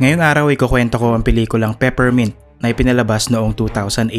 Ngayong araw ay kukwento ko ang pelikulang Peppermint na ipinalabas noong 2018.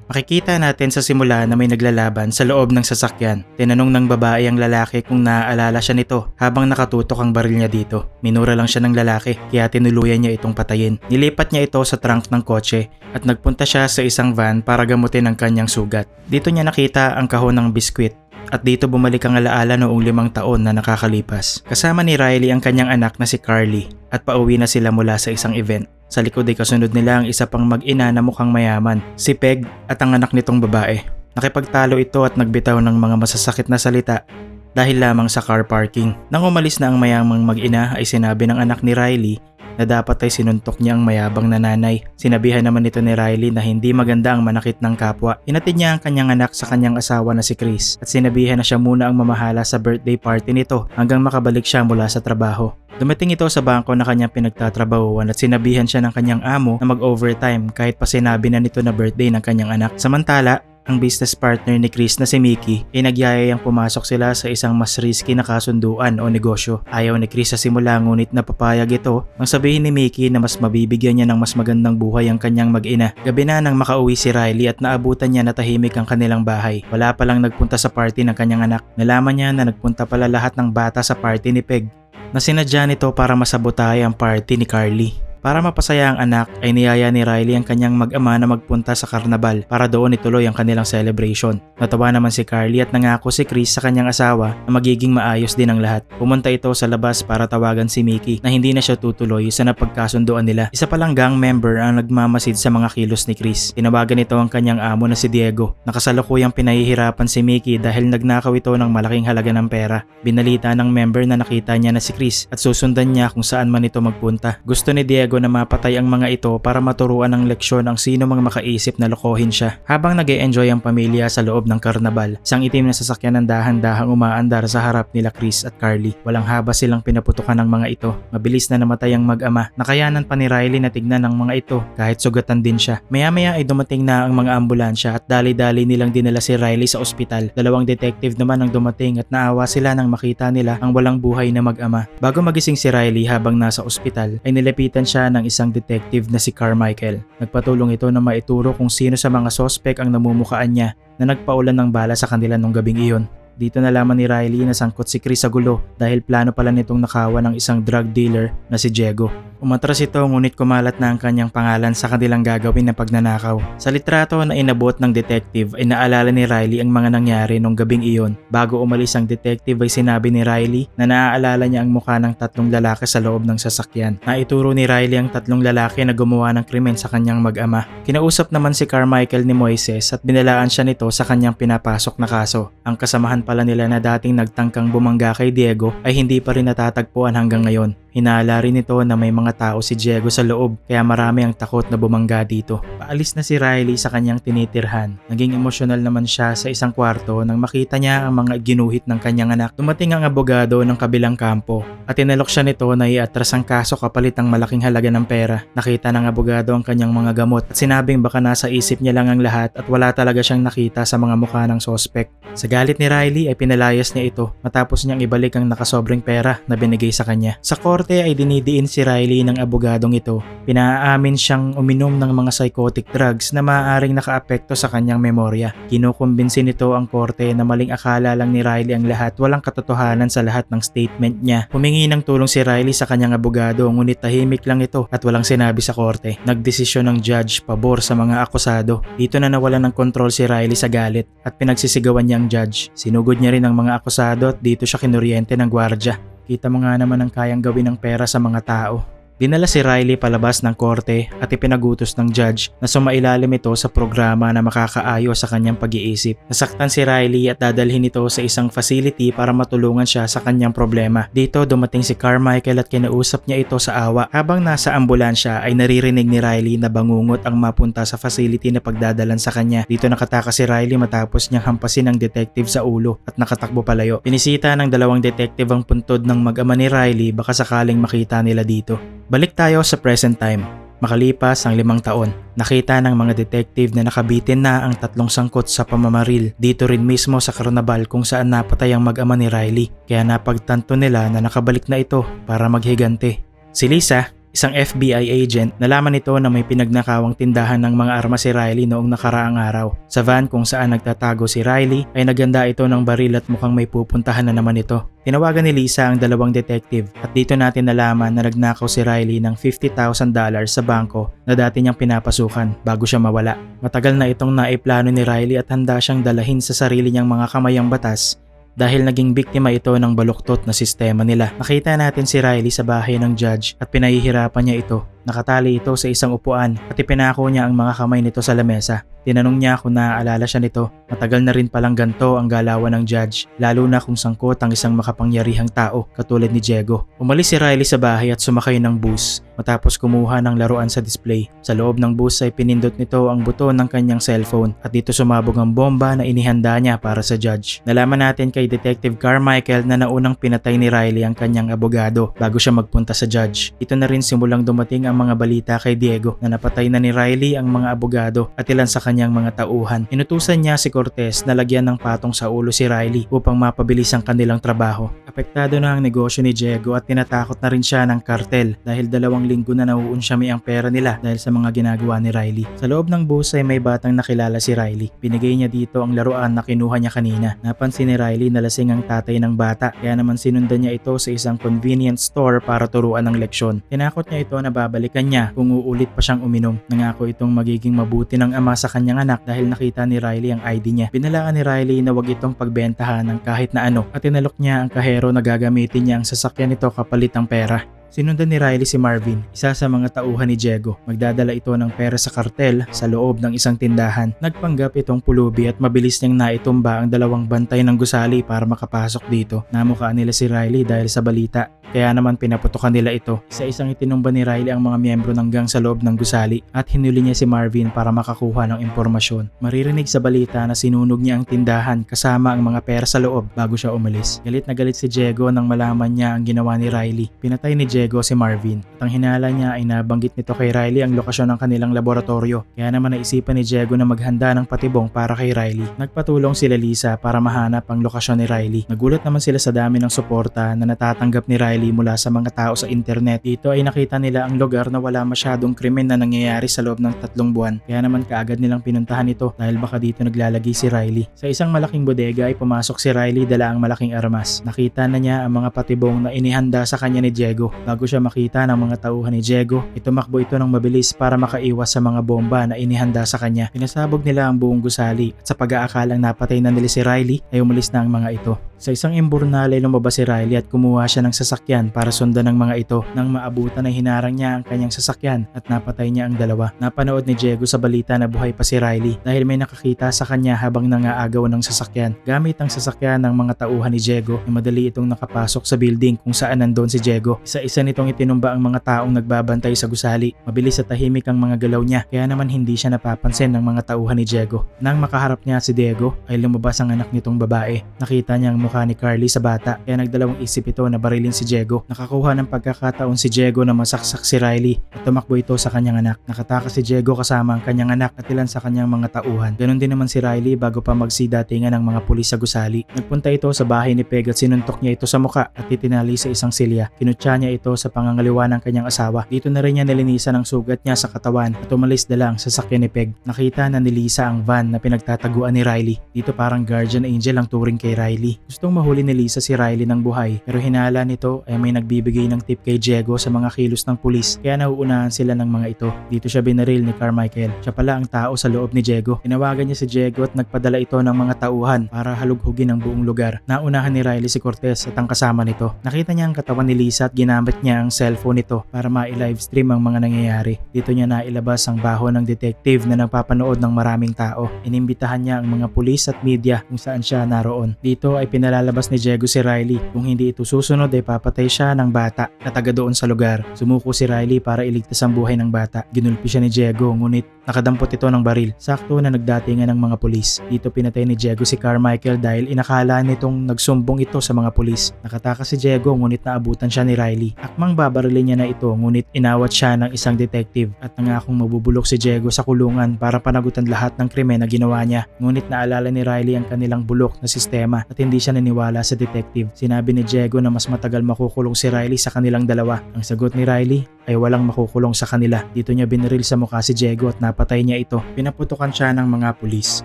Makikita natin sa simula na may naglalaban sa loob ng sasakyan. Tinanong ng babae ang lalaki kung naaalala siya nito habang nakatutok ang baril niya dito. Minura lang siya ng lalaki kaya tinuluyan niya itong patayin. Nilipat niya ito sa trunk ng kotse at nagpunta siya sa isang van para gamutin ang kanyang sugat. Dito niya nakita ang kahon ng biskwit. At dito bumalik ang alaala noong 5 taon na nakakalipas. Kasama ni Riley ang kanyang anak na si Carly at pauwi na sila mula sa isang event. Sa likod ay kasunod nila ang isa pang mag-ina na mukhang mayaman, si Peg at ang anak nitong babae. Nakipagtalo ito at nagbitaw ng mga masasakit na salita dahil lamang sa car parking. Nang umalis na ang mayamang mag-ina ay sinabi ng anak ni Riley na dapat ay sinuntok niya ang mayabang na nanay. Sinabihan naman ito ni Riley na hindi maganda ang manakit ng kapwa. Hinatid niya ang kanyang anak sa kanyang asawa na si Chris at sinabihan na siya muna ang mamahala sa birthday party nito hanggang makabalik siya mula sa trabaho. Dumating ito sa bangko na kanyang pinagtatrabahuan at sinabihan siya ng kanyang amo na mag-overtime kahit pa sinabi na nito na birthday ng kanyang anak. Samantala, ang business partner ni Chris na si Mickey ay nagyayayang pumasok sila sa isang mas risky na kasunduan o negosyo. Ayaw ni Chris sa simula ngunit napapayag ito nang sabihin ni Mickey na mas mabibigyan niya ng mas magandang buhay ang kanyang mag-ina. Gabi na nang makauwi si Riley at naabutan niya na tahimik ang kanilang bahay. Wala pa lang nagpunta sa party ng kanyang anak. Nalaman niya na nagpunta pala lahat ng bata sa party ni Peg na sinadya nito para masabotay ang party ni Carly. Para mapasaya ang anak ay niyaya ni Riley ang kanyang mag-ama na magpunta sa karnabal para doon ituloy ang kanilang celebration. Natawa naman si Carly at nangako si Chris sa kanyang asawa na magiging maayos din ang lahat. Pumunta ito sa labas para tawagan si Mickey na hindi na siya tutuloy sa napagkasunduan nila. Isa palang gang member ang nagmamasid sa mga kilos ni Chris. Tinawagan nito ang kanyang amo na si Diego. Nakasalukuyang pinahihirapan si Mickey dahil nagnakaw ito ng malaking halaga ng pera. Binalita ng member na nakita niya na si Chris at susundan niya kung saan man ito magpunta. Gusto ni Diego na mapatay ang mga ito para maturuan ng leksyon ang sino mang makaisip na lokohin siya. Habang nag-e-enjoy ang pamilya sa loob ng karnabal, isang itim na sasakyan ng dahan-dahang umaandar sa harap nila Chris at Carly. Walang haba silang pinaputukan ng mga ito. Mabilis na namatay ang mag-ama. Nakayanan pa ni Riley na tignan ng mga ito kahit sugatan din siya. Maya-maya ay dumating na ang mga ambulansya at dali-dali nilang dinala si Riley sa ospital. Dalawang detective naman ang dumating at naawa sila nang makita nila ang walang buhay na mag-ama. Bago magising si Riley habang nasa ospital ay nilapitan siya ng isang detective na si Carmichael. Nagpatulong ito na maituro kung sino sa mga sospek ang namumukaan niya na nagpaulan ng bala sa kanila nung gabing iyon. Dito nalaman ni Riley na sangkot si Chris sa gulo dahil plano pala nitong nakawan ng isang drug dealer na si Diego. Umatras ito ngunit kumalat na ang kanyang pangalan sa kanilang gagawin na pagnanakaw. Sa litrato na inabot ng detective ay naalala ni Riley ang mga nangyari nung gabing iyon. Bago umalis ang detective ay sinabi ni Riley na naaalala niya ang mukha ng 3 lalaki sa loob ng sasakyan. Naituro ni Riley ang 3 lalaki na gumawa ng krimen sa kanyang mag-ama. Kinausap naman si Carmichael ni Moises at binalaan siya nito sa kanyang pinapasok na kaso. Ang kasamahan pala nila na dating nagtangkang bumangga kay Diego ay hindi pa rin natatagpuan hanggang ngayon. Hinala rin ito na may mga tao si Diego sa loob kaya marami ang takot na bumangga dito. Paalis na si Riley sa kanyang tinitirhan. Naging emosyonal naman siya sa isang kwarto nang makita niya ang mga ginuhit ng kanyang anak. Dumating ang abogado ng kabilang kampo at tinalok siya nito na iatras ang kaso kapalit ang malaking halaga ng pera. Nakita ng abogado ang kanyang mga gamot at sinabing baka nasa isip niya lang ang lahat at wala talaga siyang nakita sa mga mukha ng sospek. Sa galit ni Riley ay pinalayas niya ito matapos niyang ibalik ang nakasobrang pera na binigay sa kanya. Sa korte ay dinidiin si Riley ng abogadong ito. Pinaamin siyang uminom ng mga psychotic drugs na maaaring nakaapekto sa kanyang memorya. Kinukumbinsi nito ang korte na maling akala lang ni Riley ang lahat, walang katotohanan sa lahat ng statement niya. Humingi ng tulong si Riley sa kanyang abogado ngunit tahimik lang ito at walang sinabi sa korte. Nagdesisyon ng judge pabor sa mga akusado. Dito na nawalan ng kontrol si Riley sa galit at pinagsisigawan niya ang judge. Sinugod niya rin ang mga akusado at dito siya kinuryente ng gwardya. Kita mo nga naman ang kayang gawin ng pera sa mga tao. Dinala si Riley palabas ng korte at ipinagutos ng judge na sumailalim ito sa programa na makakaayos sa kanyang pag-iisip. Nasaktan si Riley at dadalhin ito sa isang facility para matulungan siya sa kanyang problema. Dito dumating si Carmichael at kinausap niya ito sa awa. Habang nasa ambulansya ay naririnig ni Riley na bangungot ang mapunta sa facility na pagdadalan sa kanya. Dito nakatakas si Riley matapos niyang hampasin ng detective sa ulo at nakatakbo palayo. Pinisita ng 2 detective ang puntod ng mag-ama ni Riley baka sakaling makita nila dito. Balik tayo sa present time. Makalipas ang 5 taon, nakita ng mga detective na nakabitin na ang 3 sangkot sa pamamaril dito rin mismo sa karnabal kung saan napatay ang mag-ama ni Riley. Kaya napagtanto nila na nakabalik na ito para maghigante. Si Lisa, isang FBI agent, nalaman nito na may pinagnakawang tindahan ng mga armas si Riley noong nakaraang araw. Sa van kung saan nagtatago si Riley ay naganda ito ng baril at mukhang may pupuntahan na naman ito. Tinawagan ni Lisa ang dalawang detective at dito natin nalaman na nagnakaw si Riley ng $50,000 sa bangko na dati niyang pinapasukan bago siya mawala. Matagal na itong naiplano ni Riley at handa siyang dalahin sa sarili niyang mga kamay ang batas dahil naging biktima ito ng baluktot na sistema nila. Nakita natin si Riley sa bahay ng judge at pinahihirapan niya ito. Nakatali ito sa isang upuan at ipinako niya ang mga kamay nito sa lamesa. Tinanong niya kung naaalala siya nito. Matagal na rin palang ganito ang galawan ng judge, lalo na kung sangkot ang isang makapangyarihang tao katulad ni Diego. Umalis si Riley sa bahay at sumakay ng bus matapos kumuha ng laruan sa display. Sa loob ng bus ay pinindot nito ang buton ng kanyang cellphone at dito sumabog ang bomba na inihanda niya para sa judge. Nalaman natin kay Detective Carmichael na naunang pinatay ni Riley ang kanyang abogado bago siya magpunta sa judge. Ito na rin simulang dumating ang mga balita kay Diego na napatay na ni Riley ang mga abogado at ilan sa kanyang mga tauhan. Inutusan niya si Cortez na lagyan ng patong sa ulo si Riley upang mapabilis ang kanilang trabaho. Apektado na ang negosyo ni Diego at tinatakot na rin siya ng kartel dahil 2 linggo na nauunsyami ang pera nila dahil sa mga ginagawa ni Riley. Sa loob ng bus ay may batang nakilala si Riley. Binigay niya dito ang laruan na kinuha niya kanina. Napansin ni Riley na lasing ang tatay ng bata kaya naman sinundan niya ito sa isang convenience store para turuan ng leksyon. Tinakot niya ito na babalikan niya kung uulit pa siyang uminom. Nangako itong magiging mabuti ng ama sa kanyang anak dahil nakita ni Riley ang ID niya. Binalaan ni Riley na wag itong pagbentahan ng kahit na ano at tinalok niya ang kahero na gagamitin niya ang sasakyan nito kapalit ng pera. Sinundan ni Riley si Marvin, isa sa mga tauhan ni Diego. Magdadala ito ng pera sa kartel sa loob ng isang tindahan. Nagpanggap itong pulubi at mabilis niyang naitumba ang 2 bantay ng gusali para makapasok dito. Namukhaan nila si Riley dahil sa balita. Kaya naman pinaputukan nila ito. Sa isang itinumba ni Riley ang mga miyembro ng gang sa loob ng gusali at hinuli niya si Marvin para makakuha ng impormasyon. Maririnig sa balita na sinunog niya ang tindahan kasama ang mga pera sa loob bago siya umalis. Galit na galit si Diego nang malaman niya ang ginawa ni Riley. Pinatay ni Diego si Marvin at ang hinala niya ay nabanggit nito kay Riley ang lokasyon ng kanilang laboratorio. Kaya naman naisipan ni Diego na maghanda ng patibong para kay Riley. Nagpatulong sila Lisa para mahanap ang lokasyon ni Riley. Nagulat naman sila sa dami ng suporta na natatanggap ni Riley mula sa mga tao sa internet. Dito ay nakita nila ang lugar na wala masyadong krimen na nangyayari sa loob ng 3 buwan. Kaya naman kaagad nilang pinuntahan ito dahil baka dito naglalagi si Riley. Sa isang malaking bodega ay pumasok si Riley dala ang malaking armas. Nakita na niya ang mga patibong na inihanda sa kanya ni Diego. Bago siya makita ng mga tauhan ni Diego, tumakbo ito ng mabilis para makaiwas sa mga bomba na inihanda sa kanya. Pinasabog nila ang buong gusali at sa pag-aakalang napatay na nila si Riley ay umalis na ang mga ito. Sa isang imburnal ay lumabas si Riley at kumuha siya ng sasakyan para sundan ng mga ito. Nang maabutan ay hinarang niya ang kanyang sasakyan at napatay niya ang 2. Napanood ni Diego sa balita na buhay pa si Riley dahil may nakakita sa kanya habang nangaagaw ng sasakyan. Gamit ang sasakyan ng mga tauhan ni Diego ay madali itong nakapasok sa building kung saan nandoon si Diego. Isa-isa nitong itinumba ang mga taong nagbabantay sa gusali. Mabilis at tahimik ang mga galaw niya kaya naman hindi siya napapansin ng mga tauhan ni Diego. Nang makaharap niya si Diego ay lumabas ang anak nitong babae. Nakita niya ang mukha ni Carly sa bata kaya nagdalawang isip ito na barilin si Diego. Nakakuha ng pagkakataon si Diego na masaksak si Riley at tumakbo ito sa kanyang anak. Nakatakas si Diego kasama ang kanyang anak at ilan sa kanyang mga tauhan. Ganon din naman si Riley bago pa magsidatingan ng mga pulis sa gusali. Nagpunta ito sa bahay ni Peg at sinuntok niya ito sa muka at itinali sa isang silya. Kinutya niya ito sa pangangaliwa ng kanyang asawa. Dito na rin niya nilinisan ang sugat niya sa katawan at umalis na lang sa sasakyan ni Peg. Nakita na ni Lisa ang van na pinagtataguan ni Riley. Dito parang guardian angel ang turing kay Riley. Gustong mahuli ni Lisa si Riley ng buhay pero hinala nito ay may nagbibigay ng tip kay Diego sa mga kilos ng pulis kaya nauunahan sila ng mga ito. Dito siya binaril ni Carmichael. Siya pala ang tao sa loob ni Diego. Tinawagan niya si Diego at nagpadala ito ng mga tauhan para halughugin ang buong lugar. Naunahan ni Riley si Cortez at ang kasama nito. Nakita niya ang katawan ni Lisa at ginamit niya ang cellphone nito para ma-livestream ang mga nangyayari. Dito niya nailabas ang baho ng detective na nagpapanood ng maraming tao. Inimbitahan niya ang mga pulis at media kung saan siya naroon. Dito ay pinalalabas ni Diego si Riley. Kung hindi ito susunod ay papatay siya ng bata na taga doon sa lugar. Sumuko si Riley para iligtas ang buhay ng bata. Ginulpi siya ni Diego ngunit nakadampot ito ng baril. Sakto na nagdatingan ng mga pulis. Dito pinatay ni Diego si Carmichael dahil inakala nitong nagsumbong ito sa mga pulis. Nakatakas si Diego ngunit naabutan siya ni Riley. Akmang babarilin niya na ito ngunit inawat siya ng isang detective at nangakong mabubulok si Diego sa kulungan para panagutan lahat ng krimen na ginawa niya. Ngunit naalala ni Riley ang kanilang bulok na sistema at hindi siya naniwala sa detective. Sinabi ni Diego na mas matagal makukulong si Riley sa kanilang dalawa. Ang sagot ni Riley ay walang makukulong sa kanila. Dito niya binaril sa mukha si Diego at napatay niya ito. Pinaputukan siya ng mga pulis.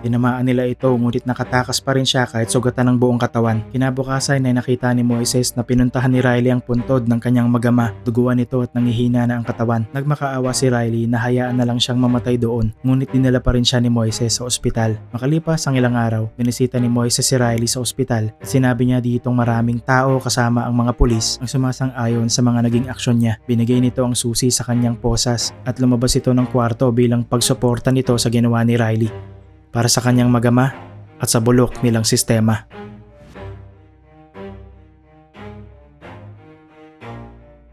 Tinamaan nila ito ngunit nakatakas pa rin siya kahit sugatan ng buong katawan. Kinabukasan ay nakita ni Moises na pinuntahan ni Riley ang puntod ng kanyang magama. Duguan ito at nangihina na ang katawan. Nagmakaawa si Riley na hayaan na lang siyang mamatay doon ngunit dinala pa rin siya ni Moises sa ospital. Makalipas ang ilang araw, binisita ni Moises si Riley sa ospital at sinabi niya ditong maraming tao kasama ang mga pulis ang sumasang-ayon sa mga naging aksyon niya. Binigay nito ang susi sa kanyang posas at lumabas ito ng kwarto bilang pagsuporta nito sa ginawa ni Riley para sa kanyang magama at sa bulok nilang sistema.